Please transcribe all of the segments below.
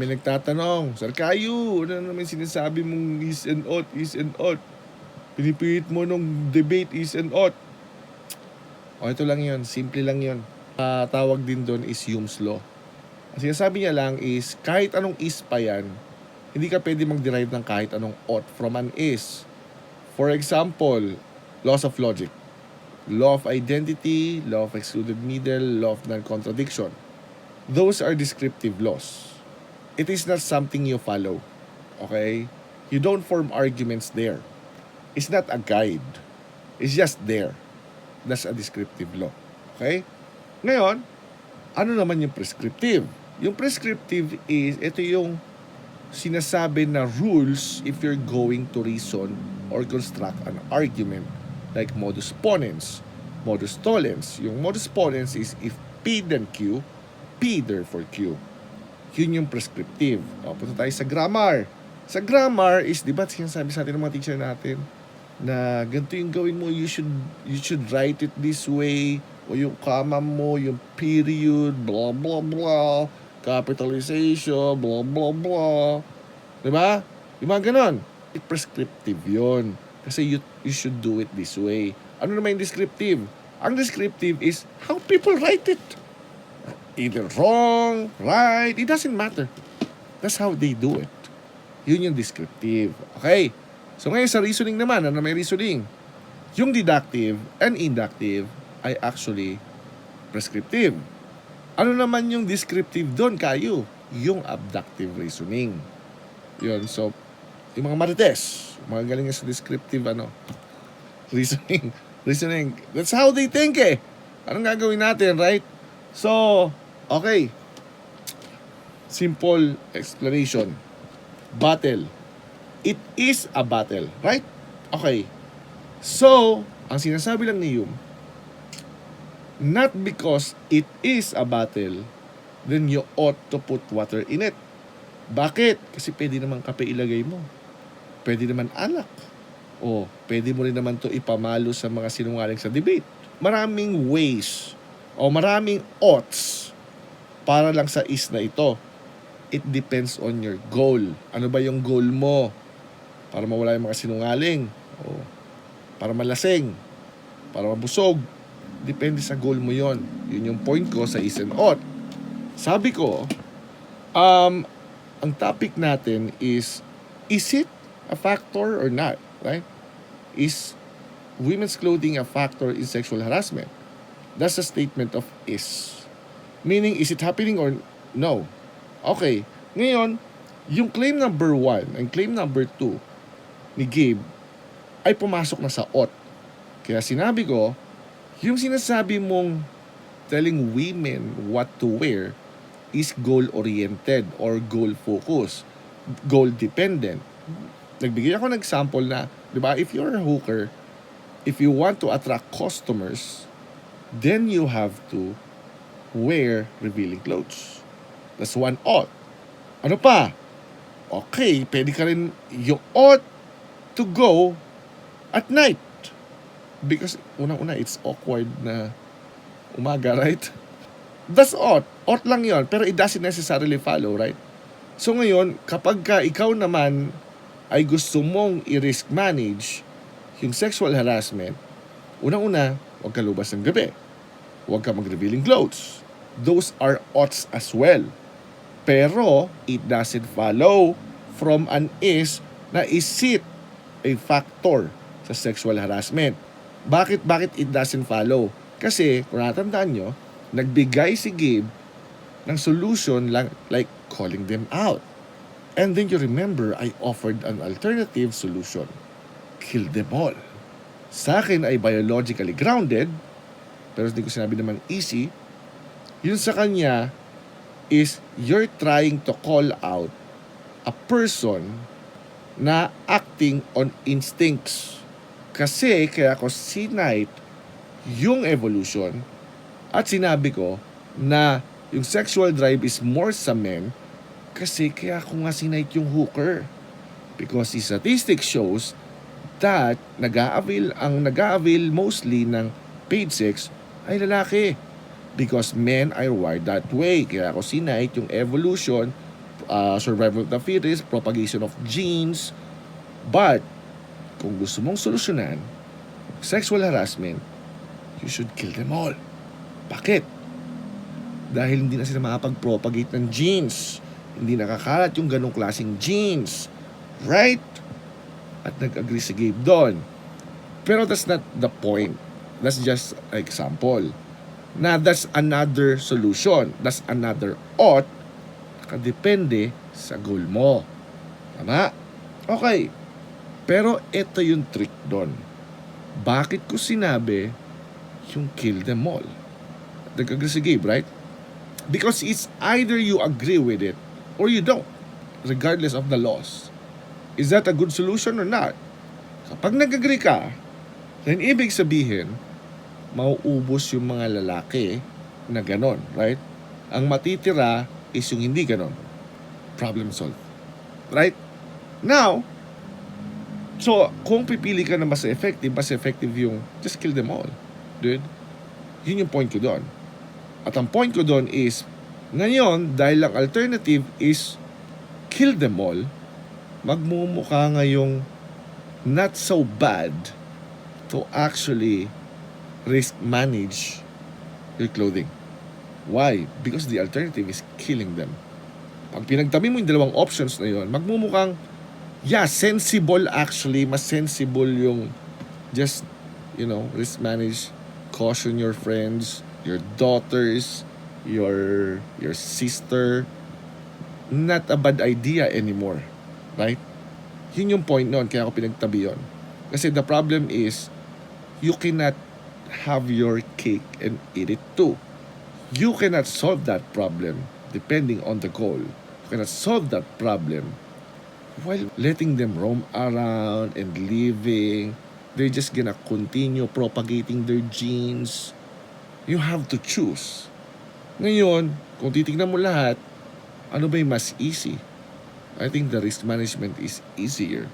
May nagtatanong, Sir Caillou, ano naman sinasabi mong is and ought, is and ought? Pinipilit mo nung debate is and ought. O ito lang yun, simple lang yun. Tawag din doon is Hume's Law. Ang sinasabi niya lang is, kahit anong is pa yan, hindi ka pwede mag-derive ng kahit anong ought from an is. For example, laws of logic. Law of identity, law of excluded middle, law of non-contradiction. Those are descriptive laws. It is not something you follow. Okay? You don't form arguments there. It's not a guide. It's just there. That's a descriptive law. Okay? Ngayon, ano naman yung prescriptive? Yung prescriptive is, ito yung sinasabi na rules if you're going to reason or construct an argument. Like modus ponens, modus tollens. Yung modus ponens is if P then Q, P therefore Q. Yun yung prescriptive. O, punta tayo sa grammar. Sa grammar is, di ba sinasabi sa atin ng mga teacher natin, na ganito yung gawin mo, you should write it this way, o yung comma mo, yung period, blah blah blah, capitalization, blah blah blah. Diba? Yung mga ganon. Prescriptive yun. Kasi you should do it this way. Ano naman yung descriptive? Ang descriptive is how people write it. Either wrong, right, it doesn't matter. That's how they do it. Yun yung descriptive. Okay? So ngayon sa reasoning naman, ano may reasoning? Yung deductive and inductive ay actually prescriptive. Ano naman yung descriptive doon, Kayo? Yung abductive reasoning. Yun, so, yung mga marites, mga galing sa descriptive, reasoning. That's how they think eh. Anong gagawin natin, right? So, okay. Simple explanation. Battle. It is a battle, right? Okay. So, ang sinasabi lang ni Hume, not because it is a battle, then you ought to put water in it. Bakit? Kasi pwede naman kape ilagay mo. Pwede naman alak. O pwede mo rin naman to ipamalo sa mga sinungaling sa debate. Maraming ways o maraming oughts para lang sa is na ito. It depends on your goal. Ano ba yung goal mo? Para mawala yung mga sinungaling? O para malasing? Para mabusog? Depende sa goal mo yon. Yun yung point ko sa is and ought. Sabi ko, ang topic natin is it a factor or not? Right? Is women's clothing a factor in sexual harassment? That's a statement of is. Meaning, is it happening or no? Okay. Ngayon, yung claim number 1 and claim number 2 ni Gabe ay pumasok na sa ought. Kaya sinabi ko, yung sinasabi mong telling women what to wear is goal-oriented or goal-focused, goal-dependent. Nagbigay ako ng example na, di ba, if you're a hooker, if you want to attract customers, then you have to wear revealing clothes. That's one ought. Ano pa? Okay, pwede ka rin, you ought to go at night. Because, unang-una, it's awkward na umaga, right? That's ought. Ought lang yon, pero it doesn't necessarily follow, right? So ngayon, kapag ka ikaw naman ay gusto mong i-risk manage yung sexual harassment, unang-una, huwag ka lubas ng gabi. Huwag ka mag-revealing clothes. Those are oughts as well. Pero, it doesn't follow from an is na is it a factor sa sexual harassment. Bakit it doesn't follow? Kasi, kung natandaan nyo, nagbigay si Gabe ng solution lang, like calling them out. And then you remember, I offered an alternative solution. Kill them all. Sa akin ay biologically grounded, pero hindi ko sinabi naman easy. Yun sa kanya is you're trying to call out a person na acting on instincts. Kasi kaya ko sinight yung evolution at sinabi ko na yung sexual drive is more sa men kasi kaya ko nga sinight yung hooker. Because the statistics shows that ang nag-a-avail mostly ng paid sex ay lalaki. Because men are wired that way. Kaya ako sinight yung evolution survival of the fittest, propagation of genes. But, kung gusto mong solusyonan sexual harassment, you should kill them all. Bakit? Dahil hindi na sila makapag-propagate ng genes. Hindi nakakalat yung ganong klaseng genes. Right? At nag-agree si Gabe doon. Pero that's not the point. That's just an example. Na that's another solution. That's another ought. Nakadepende sa goal mo. Tama? Okay. Pero ito yung trick doon. Bakit ko sinabi yung kill them all? Nag-agree si Gabe, right? Because it's either you agree with it or you don't. Regardless of the laws. Is that a good solution or not? Kapag nag-agree ka, then ibig sabihin, mauubos yung mga lalaki na ganon, right? Ang matitira is yung hindi ganon. Problem solved. Right? Now, so, kung pipili ka na mas effective yung just kill them all. Dude, yun yung point ko doon. At ang point ko doon is, ngayon, dahil ang alternative is kill them all, magmumukha ngayong not so bad to actually risk manage your clothing. Why? Because the alternative is killing them. Pag pinagtabi mo yung dalawang options na yun, magmumukhang, yeah, sensible actually, mas sensible yung just, risk manage, caution your friends, your daughters, your sister. Not a bad idea anymore. Right? Yun yung point noon, kaya ako pinagtabi yun. Kasi the problem is, you cannot have your cake and eat it too. You cannot solve that problem depending on the goal. You cannot solve that problem while letting them roam around and living. They're just gonna continue propagating their genes. You have to choose. Ngayon, kung titignan mo lahat, ano ba yung mas easy? I think the risk management is easier.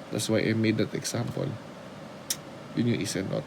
That's why I made that example. Yun yung isa not.